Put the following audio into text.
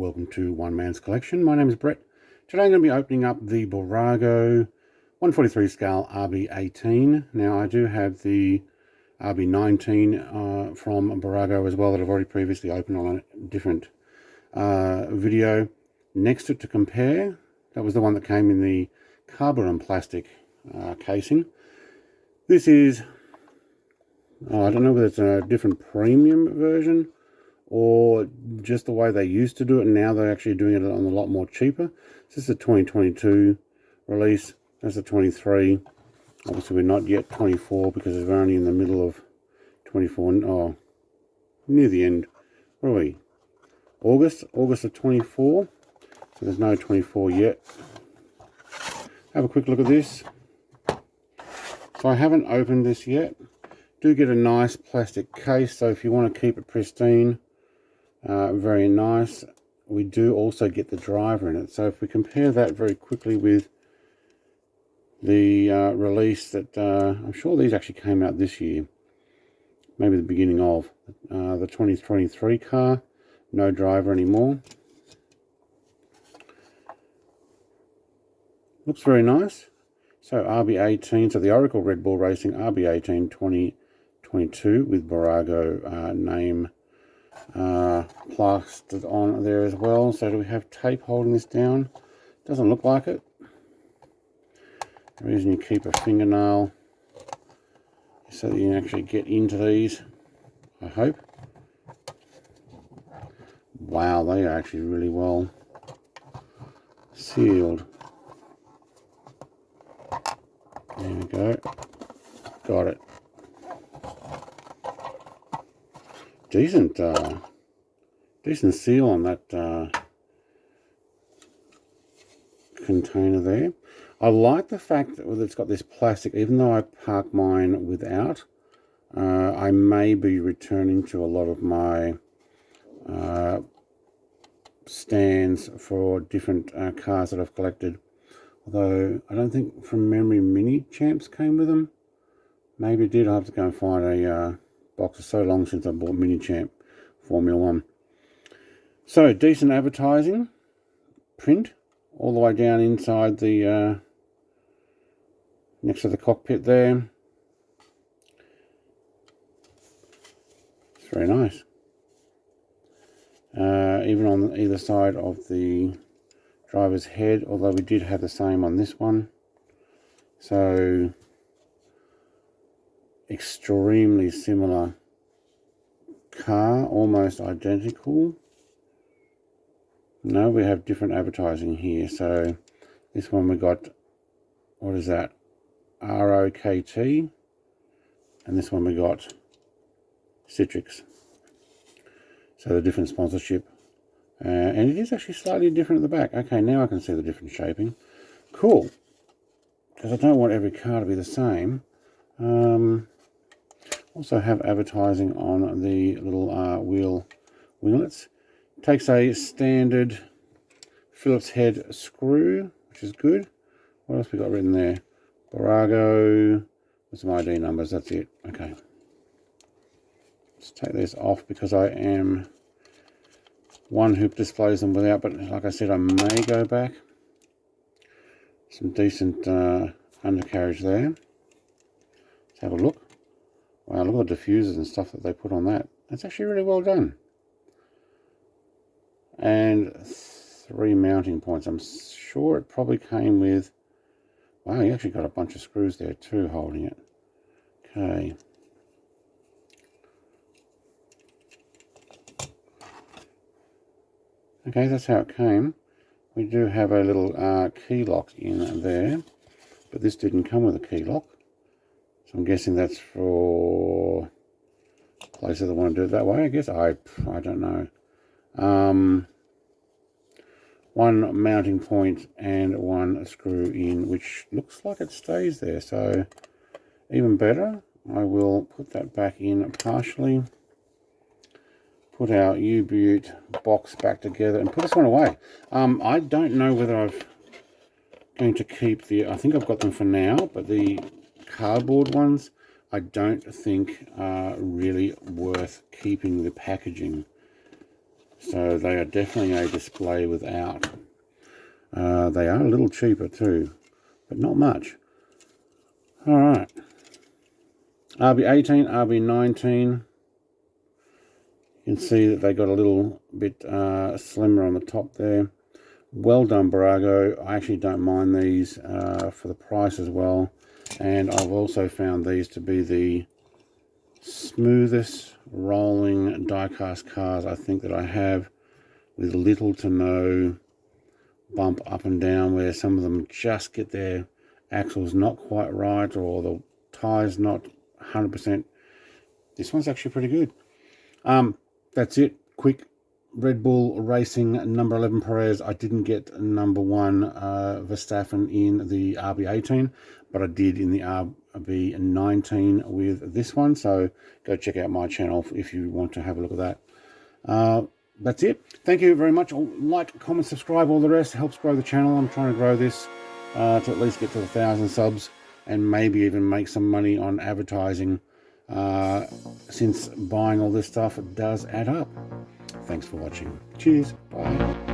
welcome to One Man's Collection. My name is Brett. Today I'm going to be opening up the Bburago 143 scale RB18. Now I do have the RB19 from Bburago as well that I've already previously opened on a different video. Next to compare, that was the one that came in the carbon plastic casing. This is, I don't know whether it's a different premium version or just the way they used to do it, and now they're actually doing it on a lot more cheaper. This is a 2022 release. That's a 23. Obviously we're not yet 24 because we're only in the middle of 24, near the end. Where are we? August of 24. So there's no 24 yet. Have a quick look at this. So I haven't opened this yet. Do get a nice plastic case, so if you want to keep it pristine, very nice. We do also get the driver in it. So if we compare that very quickly with the release that I'm sure these actually came out this year, maybe the beginning of the 2023 car, no driver anymore. Looks very nice. So RB18, so the Oracle Red Bull Racing RB18 2022 with Bburago name plastered on there as well. So do we have tape holding this down? Doesn't look like it. The reason you keep a fingernail is so that you can actually get into these, I hope. Wow, they are actually really well sealed. There we go. Got it. Decent seal on that container there. I like the fact that it's got this plastic, even though I park mine without. I may be returning to a lot of my stands for different cars that I've collected. Although I don't think from memory Mini Champs came with them. Maybe it did. I'll have to go and find a box. It's so long since I bought Mini Champ Formula 1. So decent advertising print all the way down inside the next to the cockpit there. It's very nice. Even on either side of the driver's head, although we did have the same on this one. So extremely similar car, almost identical. No, we have different advertising here. So this one we got, what is that? ROKT, and this one we got Citrix. So the different sponsorship. And it is actually slightly different at the back. Okay, now I can see the different shaping. Cool. Because I don't want every car to be the same. Also have advertising on the little wheel winglets. Takes a standard Phillips head screw, which is good. What else we got written there? Bburago with some ID numbers. That's it. Okay. Let's take this off because I am one who displays them without, but like I said, I may go back. Some decent undercarriage there. Let's have a look. Wow, look at the diffusers and stuff that they put on that. That's actually really well done. And 3 mounting points. I'm sure it probably came with, wow, you actually got a bunch of screws there too holding it. Okay. Okay, that's how it came. We do have a little key lock in there, but this didn't come with a key lock. So I'm guessing that's for places that want to do it that way, I guess. I don't know. 1 mounting point and 1 screw in, which looks like it stays there. So even better, I will put that back in partially. Put our U-Butte box back together and put this one away. I don't know whether I'm going to keep I think I've got them for now, but the cardboard ones I don't think are really worth keeping the packaging. So they are definitely a display without. They are a little cheaper too, but not much. All right. RB18, RB19. You can see that they got a little bit slimmer on the top there. Well done, Bburago. I actually don't mind these for the price as well. And I've also found these to be the smoothest rolling die-cast cars I think that I have, with little to no bump up and down, where some of them just get their axles not quite right or the tires not 100%. This one's actually pretty good. That's it. Quick Red Bull Racing number 11 Perez. I didn't get number 1 Verstappen in the RB18, but I did in the RB19 with this one. So go check out my channel if you want to have a look at that. That's it. Thank you very much. Like, comment, subscribe, all the rest. It helps grow the channel. I'm trying to grow this to at least get to 1,000 subs, and maybe even make some money on advertising, since buying all this stuff does add up. Thanks for watching. Cheers. Bye.